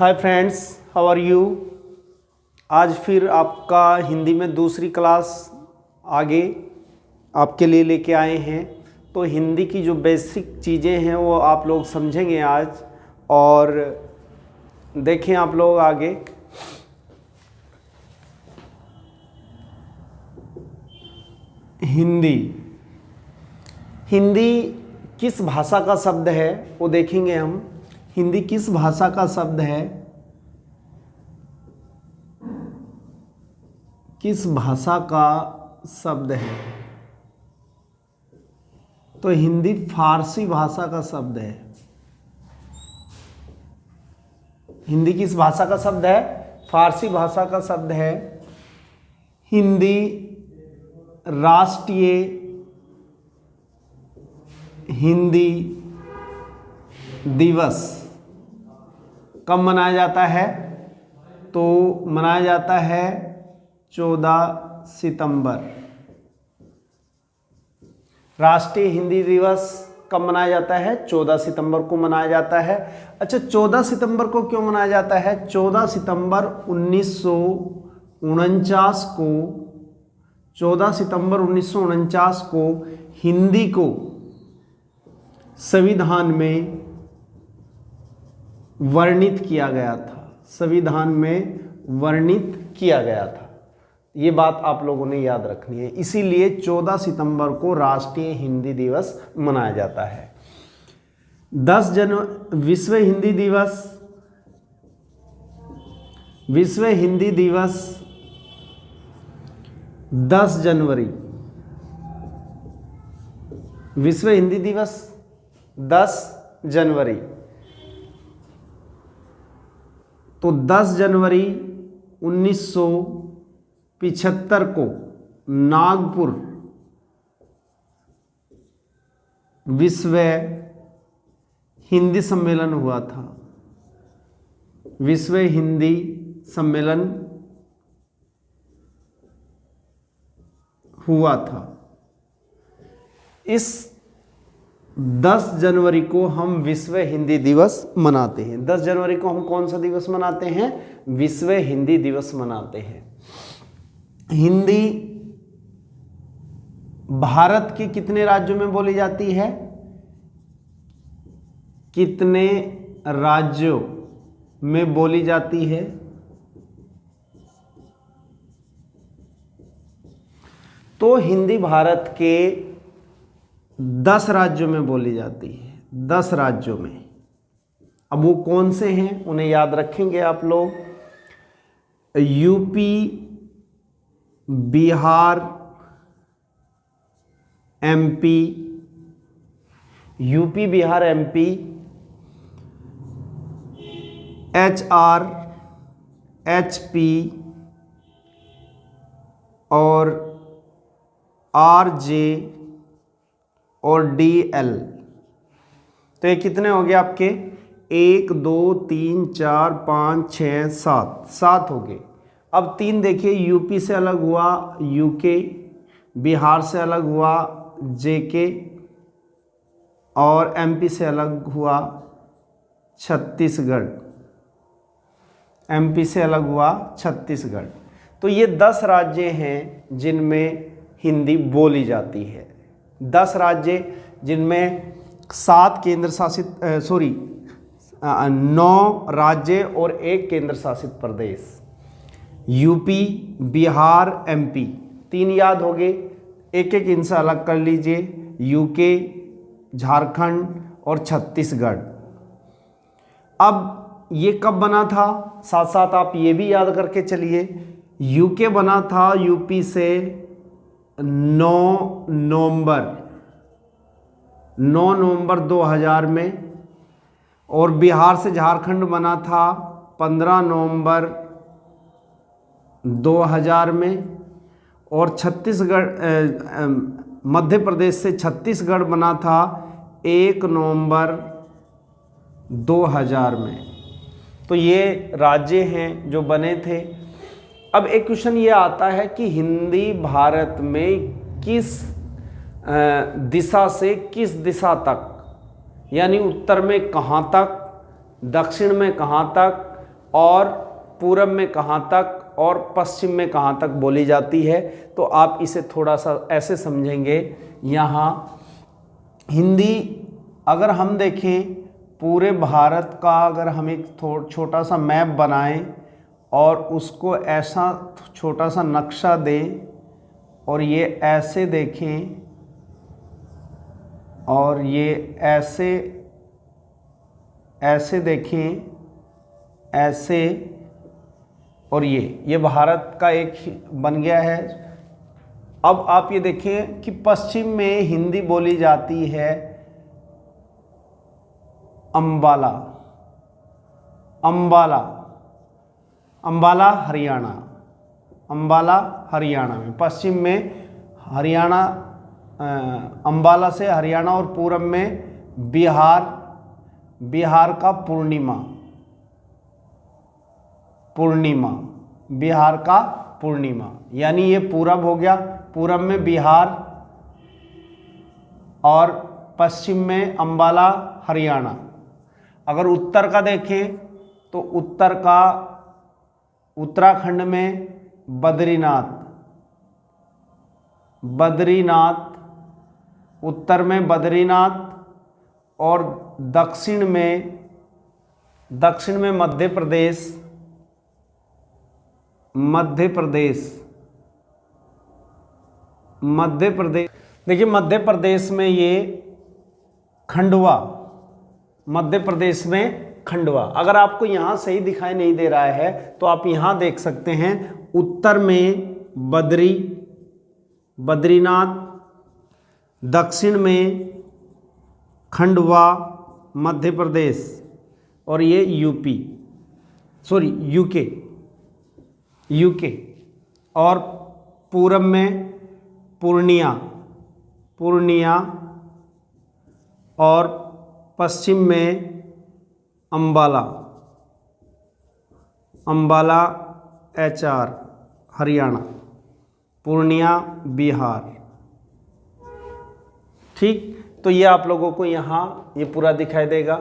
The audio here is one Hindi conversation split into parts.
Hi friends, how are you. आज फिर आपका हिंदी में दूसरी क्लास आगे आपके लिए लेके आए हैं। तो हिंदी की जो बेसिक चीज़ें हैं वो आप लोग समझेंगे आज। और देखें आप लोग आगे, हिंदी हिंदी किस भाषा का शब्द है वो देखेंगे हम। हिंदी किस भाषा का शब्द है, किस भाषा का शब्द है। तो हिंदी फारसी भाषा का शब्द है। हिंदी किस भाषा का शब्द है, फारसी भाषा का शब्द है। हिंदी राष्ट्रीय हिंदी दिवस कब मनाया जाता है, तो मनाया जाता है 14 सितंबर। राष्ट्रीय हिंदी दिवस कब मनाया जाता है, 14 सितंबर को मनाया जाता है। अच्छा, 14 सितंबर को क्यों मनाया जाता है? 14 सितंबर 1949 को 14 सितंबर 1949 को हिंदी को संविधान में वर्णित किया गया था। संविधान में वर्णित किया गया था। ये बात आप लोगों ने याद रखनी है। इसीलिए 14 सितंबर को राष्ट्रीय हिंदी दिवस मनाया जाता है। 10 जनवरी विश्व हिंदी दिवस। विश्व हिंदी दिवस 10 जनवरी। विश्व हिंदी दिवस 10 जनवरी। तो 10 जनवरी 1975 को नागपुर विश्व हिंदी सम्मेलन हुआ था। विश्व हिंदी सम्मेलन हुआ था। इस 10 जनवरी को हम विश्व हिंदी दिवस मनाते हैं। 10 जनवरी को हम कौन सा दिवस मनाते हैं? विश्व हिंदी दिवस मनाते हैं। हिंदी भारत के कितने राज्यों में बोली जाती है? कितने राज्यों में बोली जाती है? तो हिंदी भारत के 10 राज्यों में बोली जाती है। 10 राज्यों में। अब वो कौन से हैं उन्हें याद रखेंगे आप लोग। UP, Bihar, MP, UP, Bihar, MP, HR, HP और RJ और DL। तो ये कितने हो गए आपके? 1 2 3 4 5 6 7 हो गए। अब 3 देखिए, यूपी से अलग हुआ UK, बिहार से अलग हुआ JK और MP से अलग हुआ छत्तीसगढ़। MP से अलग हुआ छत्तीसगढ़। तो ये 10 राज्य हैं जिनमें हिंदी बोली जाती है। 10 राज्य जिनमें 7 केंद्र शासित 9 राज्य और 1 केंद्र शासित प्रदेश। यूपी, बिहार, MP 3 याद हो गए। एक एक इनसे अलग कर लीजिए। UK, झारखंड और छत्तीसगढ़। अब ये कब बना था, साथ साथ आप ये भी याद करके चलिए। UK बना था यूपी से 9 नवंबर 2000 में, और बिहार से झारखंड बना था 15 नवंबर 2000 में, और छत्तीसगढ़ मध्य प्रदेश से छत्तीसगढ़ बना था 1 नवंबर 2000 में। तो ये राज्य हैं जो बने थे। अब एक क्वेश्चन ये आता है कि हिंदी भारत में किस दिशा से किस दिशा तक, यानी उत्तर में कहाँ तक, दक्षिण में कहाँ तक, और पूरब में कहाँ तक और पश्चिम में कहाँ तक बोली जाती है। तो आप इसे थोड़ा सा ऐसे समझेंगे। यहाँ हिंदी अगर हम देखें पूरे भारत का, अगर हम एक छोटा सा मैप बनाएं और उसको ऐसा छोटा सा नक्शा दें और ये ऐसे देखें और ये ऐसे ऐसे देखें, ऐसे, और ये भारत का एक बन गया है। अब आप ये देखें कि पश्चिम में हिंदी बोली जाती है अंबाला, अंबाला, अंबाला हरियाणा, अंबाला हरियाणा में, पश्चिम में हरियाणा, अंबाला से हरियाणा, और पूरब में बिहार, बिहार का पूर्णिमा, पूर्णिमा, बिहार का पूर्णिमा, यानी ये पूरब हो गया। पूरब में बिहार और पश्चिम में अंबाला हरियाणा। अगर उत्तर का देखें तो उत्तर का उत्तराखंड में बद्रीनाथ, बद्रीनाथ, उत्तर में बद्रीनाथ, और दक्षिण में मध्य प्रदेश, मध्य प्रदेश, मध्य प्रदेश। देखिए मध्य प्रदेश में ये खंडवा, मध्य प्रदेश में खंडवा। अगर आपको यहाँ सही दिखाई नहीं दे रहा है तो आप यहाँ देख सकते हैं, उत्तर में बद्रीनाथ, दक्षिण में खंडवा मध्य प्रदेश, और ये यूपी, सॉरी यूके, और पूरब में पूर्णिया, और पश्चिम में अंबाला HR हरियाणा, पूर्णिया बिहार। ठीक, तो ये आप लोगों को यहाँ ये पूरा दिखाई देगा।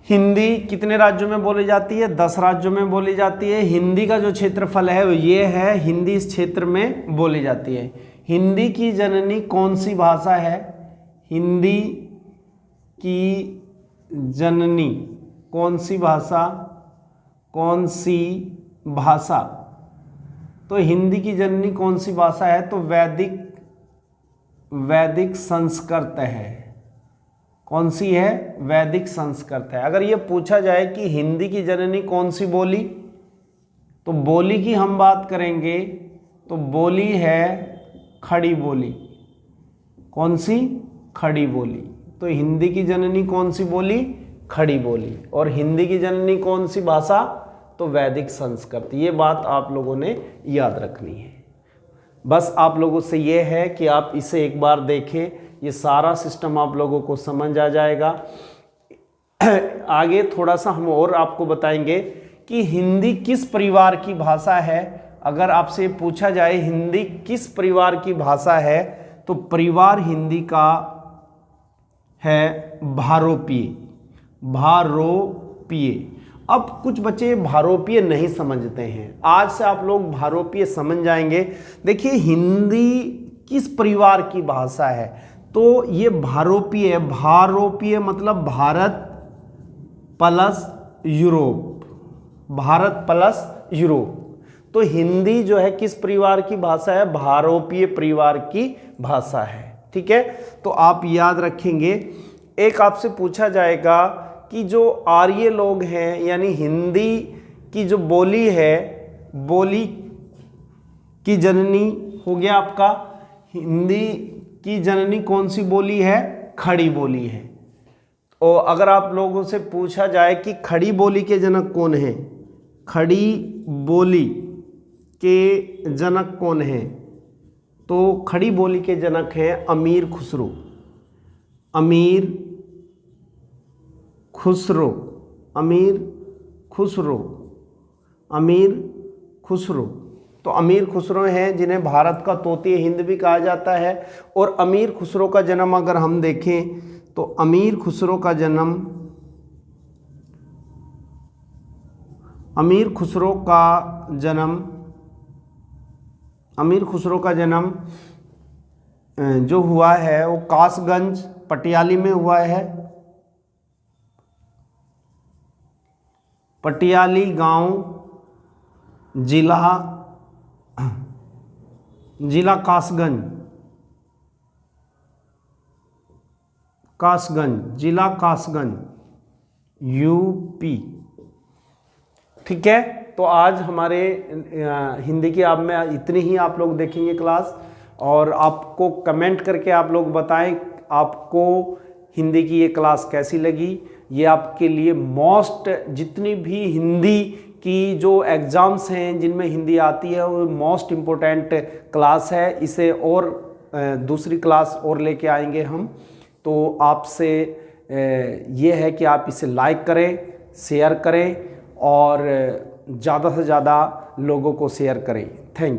हिंदी कितने राज्यों में बोली जाती है? 10 राज्यों में बोली जाती है। हिंदी का जो क्षेत्रफल है वो ये है, हिंदी इस क्षेत्र में बोली जाती है। हिंदी की जननी कौन सी भाषा है? हिंदी की जननी कौन सी भाषा? कौन सी भाषा? तो हिंदी की जननी कौन सी भाषा है? तो वैदिक संस्कृत है। कौन सी है? वैदिक संस्कृत है। अगर ये पूछा जाए कि हिंदी की जननी कौन सी बोली, तो बोली की हम बात करेंगे तो बोली है खड़ी बोली। कौन सी? खड़ी बोली। तो हिंदी की जननी कौन सी बोली? खड़ी बोली। और हिंदी की जननी कौन सी भाषा? तो वैदिक संस्कृत। ये बात आप लोगों ने याद रखनी है। बस आप लोगों से ये है कि आप इसे एक बार देखें, ये सारा सिस्टम आप लोगों को समझ आ जाएगा। आगे थोड़ा सा हम और आपको बताएंगे कि हिंदी किस परिवार की भाषा है। अगर आपसे पूछा जाए हिंदी किस परिवार की भाषा है, तो परिवार हिंदी का है भारोपीय। भारोपीय। अब कुछ बच्चे भारोपीय नहीं समझते हैं, आज से आप लोग भारोपीय समझ जाएंगे। देखिए हिंदी किस परिवार की भाषा है, तो ये भारोपीय है। भारोपीय मतलब Bharat plus Europe, Bharat plus Europe. तो हिंदी जो है किस परिवार की भाषा है? भारोपीय परिवार की भाषा है। ठीक है, तो आप याद रखेंगे। एक आपसे पूछा जाएगा कि जो आर्य लोग हैं, यानी हिंदी की जो बोली है, बोली की जननी हो गया आपका, हिंदी की जननी कौन सी बोली है? खड़ी बोली है। और अगर आप लोगों से पूछा जाए कि खड़ी बोली के जनक कौन है, खड़ी बोली के जनक कौन है, तो खड़ी बोली के जनक हैं अमीर खुसरो। अमीर खुसरो, अमीर खुसरो, अमीर खुसरो। तो अमीर खुसरो हैं जिन्हें भारत का तोते हिंद भी कहा जाता है। और अमीर खुसरो का जन्म अगर हम देखें तो अमीर खुसरो का जन्म अमीर खुसरो का जन्म जो हुआ है वो कासगंज पटियाली में हुआ है। पटियाली गांव जिला कासगंज यूपी। ठीक है, तो आज हमारे हिंदी की आप में इतनी ही आप लोग देखेंगे क्लास, और आपको कमेंट करके आप लोग बताएं आपको हिंदी की ये क्लास कैसी लगी। ये आपके लिए जितनी भी हिंदी की जो एग्ज़ाम्स हैं जिनमें हिंदी आती है वो मोस्ट इम्पोर्टेंट क्लास है। इसे और दूसरी क्लास और लेके आएंगे हम। तो आपसे ये है कि आप इसे लाइक करें, शेयर करें और ज़्यादा से ज़्यादा लोगों को शेयर करें। Thank you.